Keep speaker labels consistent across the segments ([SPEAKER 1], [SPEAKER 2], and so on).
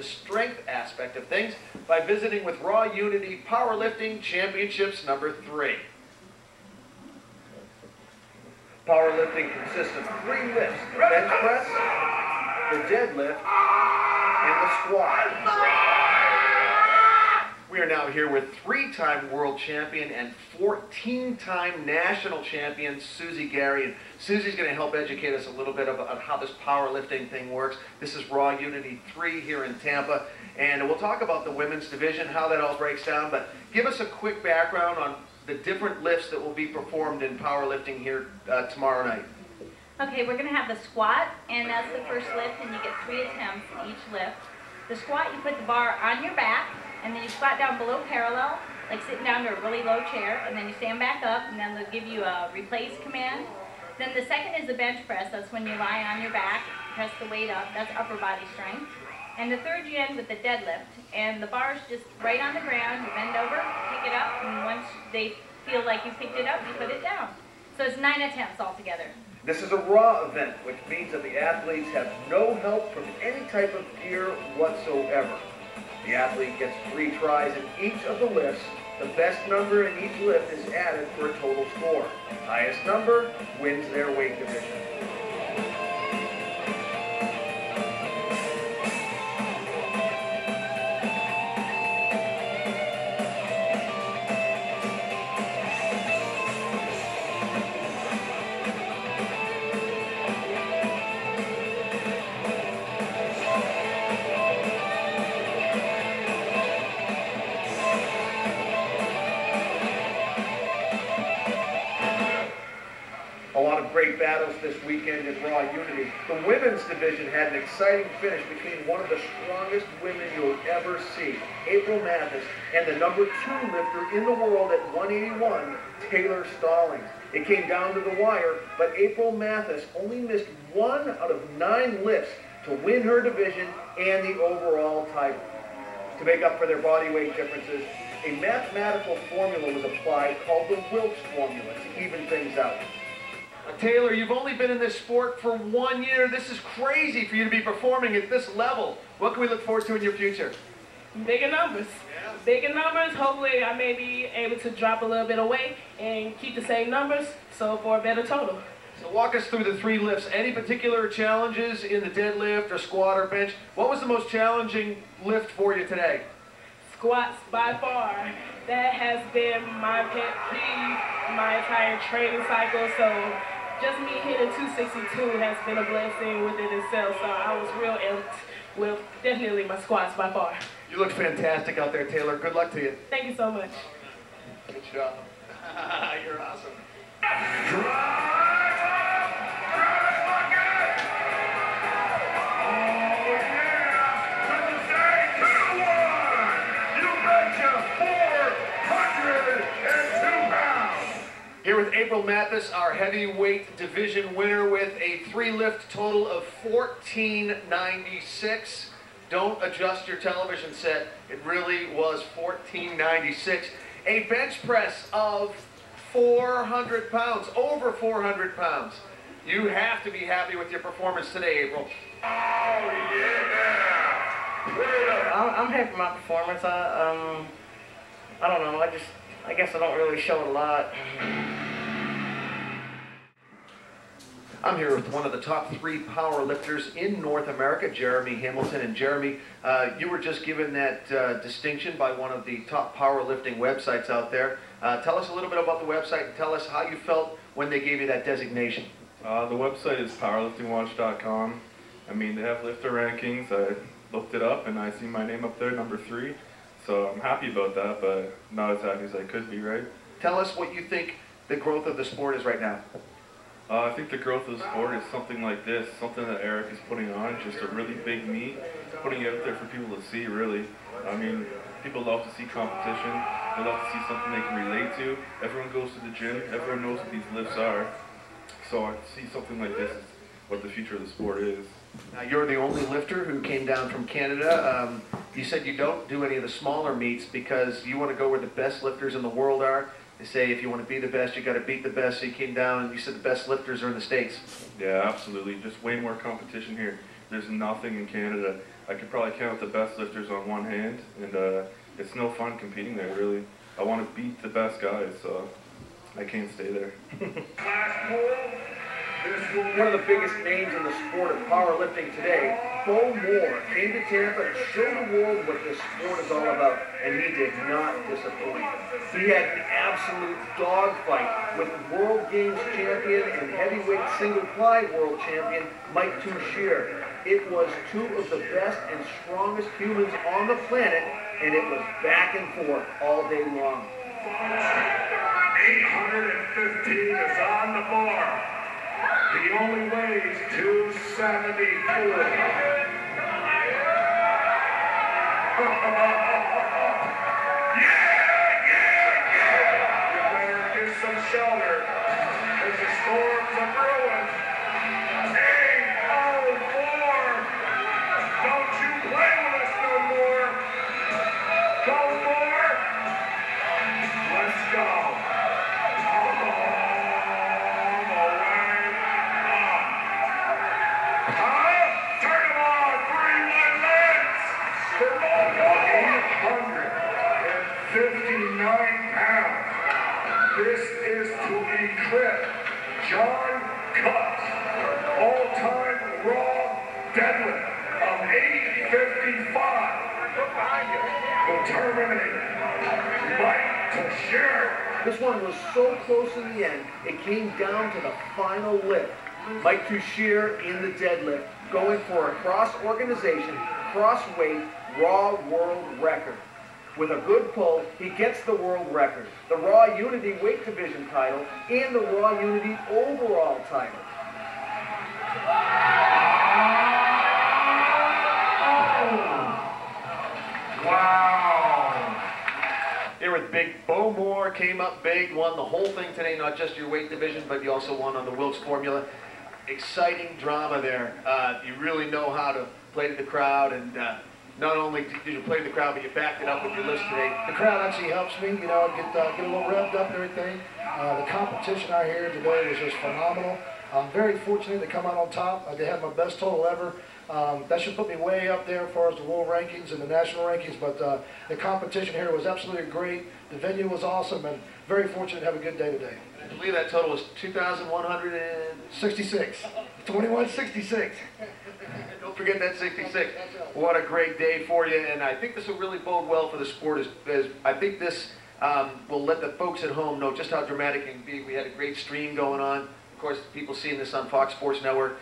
[SPEAKER 1] the strength aspect of things by visiting with Raw Unity Powerlifting Championships number 3. Powerlifting consists of 3 lifts: the bench press, the deadlift, and the squat. We are now here with 3-time world champion and 14-time national champion Susie Gary. And Susie's going to help educate us a little bit about how this powerlifting thing works. This is Raw Unity 3 here in Tampa. And we'll talk about the women's division, how that all breaks down. But give us a quick background on the different lifts that will be performed in powerlifting here tomorrow night.
[SPEAKER 2] Okay, we're going to have the squat, and that's the first lift, and you get 3 attempts in each lift. The squat, you put the bar on your back, and then you squat down below parallel, like sitting down to a really low chair, and then you stand back up, and then they'll give you a replace command. Then the second is the bench press. That's when you lie on your back, press the weight up. That's upper body strength. And the third you end with the deadlift, and the bar's just right on the ground. You bend over, pick it up, and once they feel like you picked it up, you put it down. So it's 9 attempts altogether.
[SPEAKER 1] This is a raw event, which means that the athletes have no help from any type of gear whatsoever. The athlete gets 3 tries in each of the lifts. The best number in each lift is added for a total score. Highest number wins their weight division. Great battles this weekend in Raw Unity. The women's division had an exciting finish between one of the strongest women you'll ever see, April Mathis, and the number 2 lifter in the world at 181, Taylor Stallings. It came down to the wire, but April Mathis only missed 1 out of 9 lifts to win her division and the overall title. To make up for their body weight differences, a mathematical formula was applied called the Wilks formula to even things out. Taylor, you've only been in this sport for 1 year. This is crazy for you to be performing at this level. What can we look forward to in your future?
[SPEAKER 3] Bigger numbers. Yeah. Bigger numbers. Hopefully I may be able to drop a little bit of weight and keep the same numbers, so for a better total.
[SPEAKER 1] So walk us through the 3 lifts. Any particular challenges in the deadlift or squat or bench? What was the most challenging lift for you today?
[SPEAKER 3] Squats by far. That has been my pet peeve my entire training cycle, so just me hitting 262 has been a blessing within itself, so I was real amped with definitely my squats by far.
[SPEAKER 1] You look fantastic out there, Taylor. Good luck to you.
[SPEAKER 3] Thank you so much.
[SPEAKER 1] Good job. You're awesome. Here with April Mathis, our heavyweight division winner with a 3-lift total of 1496. Don't adjust your television set. It really was 1496. A bench press of 400 pounds, over 400 pounds. You have to be happy with your performance today, April.
[SPEAKER 4] Oh, yeah! I'm happy with my performance. I don't know, I guess I don't really show it a lot.
[SPEAKER 1] I'm here with one of the top 3 power lifters in North America, Jeremy Hamilton. And Jeremy, you were just given that distinction by one of the top powerlifting websites out there. Tell us a little bit about the website and tell us how you felt when they gave you that designation.
[SPEAKER 5] The website is powerliftingwatch.com. I mean, they have lifter rankings. I looked it up and I see my name up there, number 3. So I'm happy about that, but not as happy as I could be, right?
[SPEAKER 1] Tell us what you think the growth of the sport is right now.
[SPEAKER 5] I think the growth of the sport is something like this, something that Eric is putting on, just a really big meet, putting it out there for people to see, really. I mean, people love to see competition, they love to see something they can relate to. Everyone goes to the gym, everyone knows what these lifts are. So I see something like this is what the future of the sport is.
[SPEAKER 1] Now, you're the only lifter who came down from Canada. You said you don't do any of the smaller meets because you want to go where the best lifters in the world are. They say if you want to be the best, you got to beat the best. So you came down and you said the best lifters are in the States.
[SPEAKER 5] Yeah, absolutely. Just way more competition here. There's nothing in Canada. I could probably count the best lifters on one hand, and it's no fun competing there, really. I want to beat the best guys, so I can't stay there.
[SPEAKER 1] One of the biggest names in the sport of powerlifting today, Bo Moore, came to Tampa to show the world what this sport is all about, and he did not disappoint. He had an absolute dogfight with World Games champion and heavyweight single-ply world champion Mike Touchier. It was two of the best and strongest humans on the planet, and it was back and forth all day long.
[SPEAKER 6] 815 is on the bar. He only weighs 274. You better get some shelter, because the storms are brewing. 804. Don't you play with us no more. Go more. Let's go. Turn them on. 859 pounds. This is to eclipse John Cutt's all-time raw deadlift of 855. Will terminate Mike Touchier.
[SPEAKER 1] This one was so close in the end, it came down to the final lift. Mike Touchier in the deadlift, going for a cross-organization, cross-weight, raw world record. With a good pull, he gets the world record, the Raw Unity weight division title, and the Raw Unity overall title.
[SPEAKER 6] Wow.
[SPEAKER 1] Here with big Bo Moore, came up big, won the whole thing today, not just your weight division, but you also won on the Wilks formula. Exciting drama there. You really know how to play to the crowd, and not only did you play to the crowd, but you backed it up with your list today.
[SPEAKER 7] The crowd actually helps me, you know, get a little revved up and everything. The competition out here today was just phenomenal. I'm very fortunate to come out on top. They had my best total ever. That should put me way up there as far as the world rankings and the national rankings, but the competition here was absolutely great. The venue was awesome, and very fortunate to have a good day today.
[SPEAKER 1] I believe that total was 2,166.
[SPEAKER 7] 2166.
[SPEAKER 1] Don't forget that 66. What a great day for you, and I think this will really bode well for the sport. As I think this will let the folks at home know just how dramatic it can be. We had a great stream going on. Of course, people seeing this on Fox Sports Network.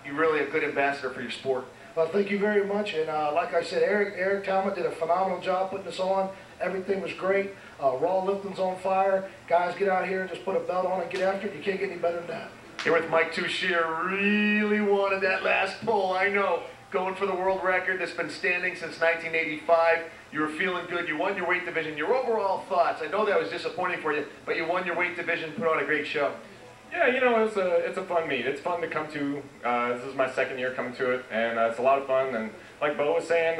[SPEAKER 1] You're really a good ambassador for your sport.
[SPEAKER 7] Well, thank you very much, and like I said, Eric Talmadge did a phenomenal job putting this on. Everything was great. Raw lifting's on fire. Guys, get out here and just put a belt on and get after it. You can't get any better than that.
[SPEAKER 1] Here with Mike Touchier, really wanted that last pull, I know. Going for the world record that's been standing since 1985. You were feeling good. You won your weight division. Your overall thoughts, I know that was disappointing for you, but you won your weight division, put on a great show.
[SPEAKER 8] Yeah, you know, it's a fun meet. It's fun to come to. This is my second year coming to it, and it's a lot of fun. And like Bo was saying,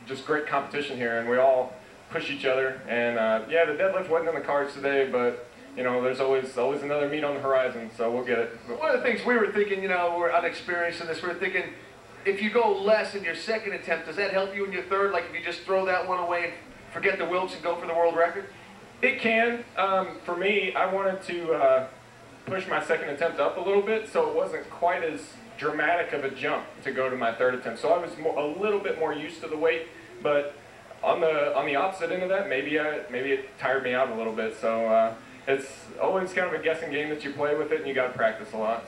[SPEAKER 8] just great competition here, and we all push each other. And yeah, the deadlift wasn't in the cards today, but you know, there's always another meet on the horizon, so we'll get it.
[SPEAKER 1] One of the things we were thinking, you know, we're unexperienced in this. We were thinking, if you go less in your second attempt, does that help you in your third? Like if you just throw that one away and forget the Wilks and go for the world record?
[SPEAKER 8] It can. For me, I wanted to push my second attempt up a little bit, so it wasn't quite as dramatic of a jump to go to my third attempt. So I was a little bit more used to the weight, but on the opposite end of that, maybe it tired me out a little bit. So it's always kind of a guessing game that you play with it, and you got to practice a lot.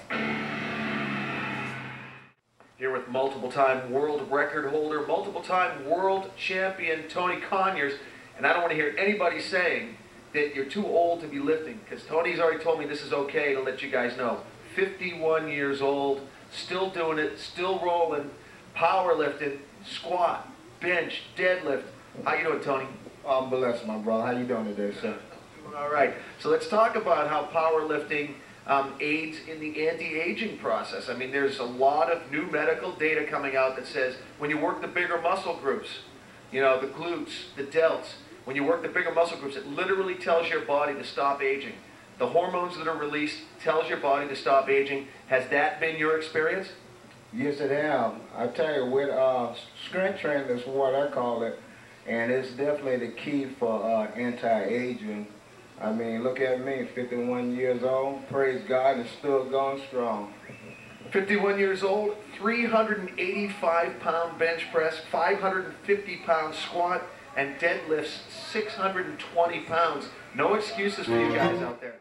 [SPEAKER 1] Here with multiple-time world record holder, multiple-time world champion Tony Conyers, and I don't want to hear anybody saying that you're too old to be lifting, because Tony's already told me this is okay to let you guys know. 51 years old, still doing it, still rolling, powerlifting, squat, bench, deadlift. How you doing, Tony?
[SPEAKER 7] I'm blessed, my brother. How you doing today, sir?
[SPEAKER 1] All right. So let's talk about how powerlifting aids in the anti-aging process. I mean, there's a lot of new medical data coming out that says when you work the bigger muscle groups, you know, the glutes, the delts, when you work the bigger muscle groups, it literally tells your body to stop aging. The hormones that are released tells your body to stop aging. Has that been your experience?
[SPEAKER 9] Yes, it have. I tell you, with strength training is what I call it, and it's definitely the key for anti-aging. I mean, look at me, 51 years old, praise God, and still going strong.
[SPEAKER 1] 51 years old, 385-pound bench press, 550-pound squat, and deadlifts 620 pounds. No excuses for you guys out there.